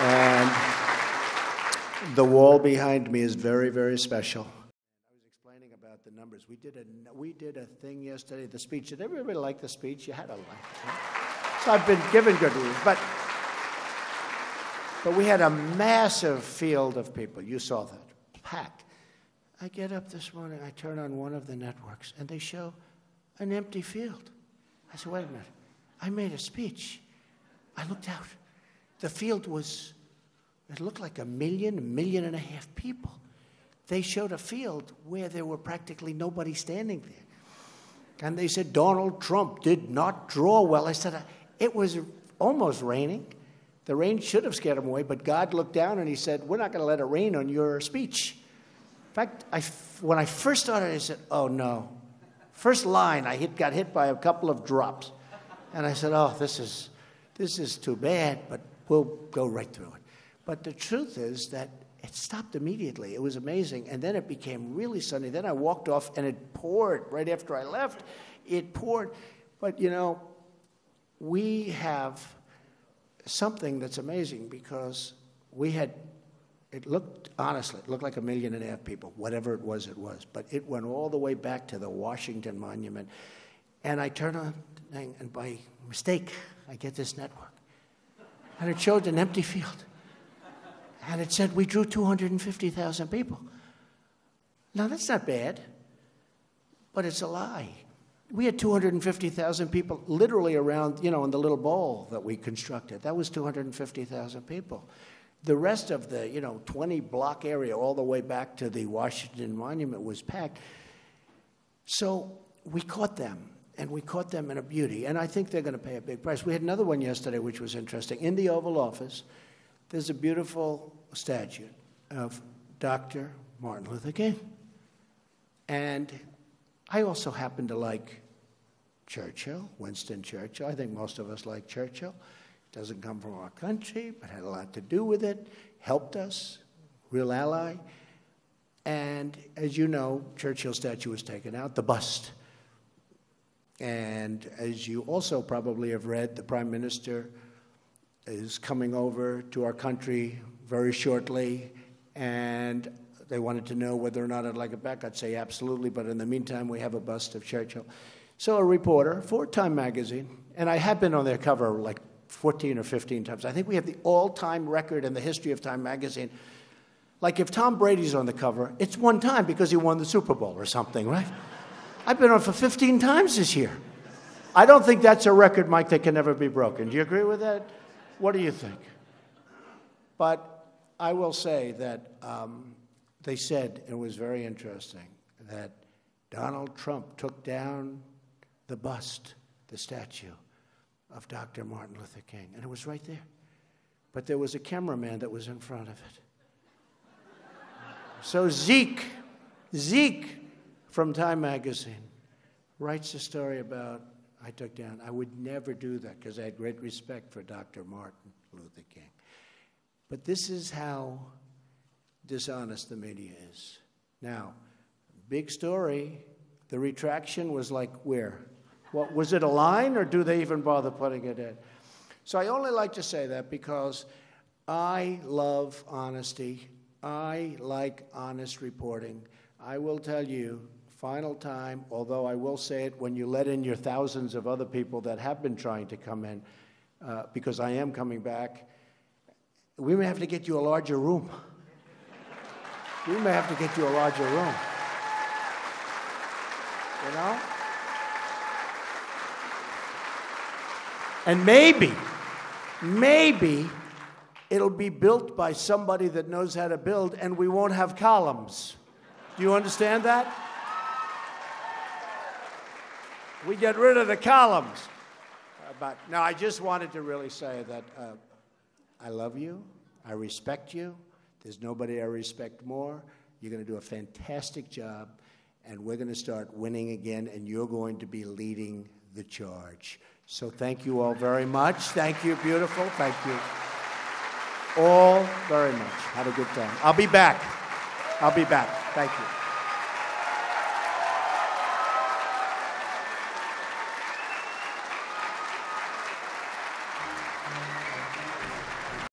And the wall behind me is very, very special. I was explaining about the numbers. We did a thing yesterday, the speech. Did everybody like the speech? You had to like it. Right? So I've been given good reviews. But we had a massive field of people. You saw that. Packed. I get up this morning, I turn on one of the networks, and they show an empty field. I said, wait a minute. I made a speech. I looked out. The field was, it looked like 1.5 million people. They showed a field where there were practically nobody standing there. And they said, Donald Trump did not draw well. I said, it was almost raining. The rain should have scared him away, but God looked down and he said, we're not going to let it rain on your speech. In fact, when I first started, I said, oh no. First line, I got hit by a couple of drops. And I said, oh, this is too bad, but we'll go right through it. But the truth is that it stopped immediately. It was amazing. And then it became really sunny. Then I walked off and it poured right after I left. It poured. But, you know, we have something that's amazing because we had, it looked like 1.5 million people, whatever it was. But it went all the way back to the Washington Monument. And I turn on the thing, and by mistake, I get this network. And it showed an empty field. And it said we drew 250,000 people. Now, that's not bad, but it's a lie. We had 250,000 people literally around, you know, in the little bowl that we constructed. That was 250,000 people. The rest of the, 20-block area all the way back to the Washington Monument was packed. So we caught them, and we caught them in a beauty. And I think they're going to pay a big price. We had another one yesterday, which was interesting. In the Oval Office, there's a beautiful statue of Dr. Martin Luther King. And I also happen to like Churchill, Winston Churchill. I think most of us like Churchill. Doesn't come from our country, but had a lot to do with it, helped us, real ally. And as you know, Churchill's statue was taken out, the bust. And as you also probably have read, the Prime Minister is coming over to our country very shortly, and they wanted to know whether or not I'd like it back. I'd say absolutely, but in the meantime, we have a bust of Churchill. So a reporter for Time magazine, and I have been on their cover like 14 or 15 times. I think we have the all-time record in the history of Time magazine. Like if Tom Brady's on the cover, it's one time because he won the Super Bowl or something, right? I've been on for 15 times this year. I don't think that's a record, Mike, that can never be broken. Do you agree with that? What do you think? But I will say that they said, it was very interesting, that Donald Trump took down the bust, the statue of Dr. Martin Luther King, and it was right there. But there was a cameraman that was in front of it. So Zeke from Time magazine writes a story about I took down. I would never do that because I had great respect for Dr. Martin Luther King. But this is how dishonest the media is. Now, big story, the retraction was like where? What, was it a line, or do they even bother putting it in? So I only like to say that because I love honesty. I like honest reporting. I will tell you, final time, although I will say it when you let in your thousands of other people that have been trying to come in, because I am coming back, we may have to get you a larger room. We may have to get you a larger room. You know? And maybe it'll be built by somebody that knows how to build, and we won't have columns. Do you understand that? We get rid of the columns. But no, I just wanted to really say that I love you. I respect you. There's nobody I respect more. You're going to do a fantastic job, and we're going to start winning again, and you're going to be leading the charge. So thank you all very much. Thank you, beautiful. Thank you all very much. Had a good time. I'll be back. Thank you.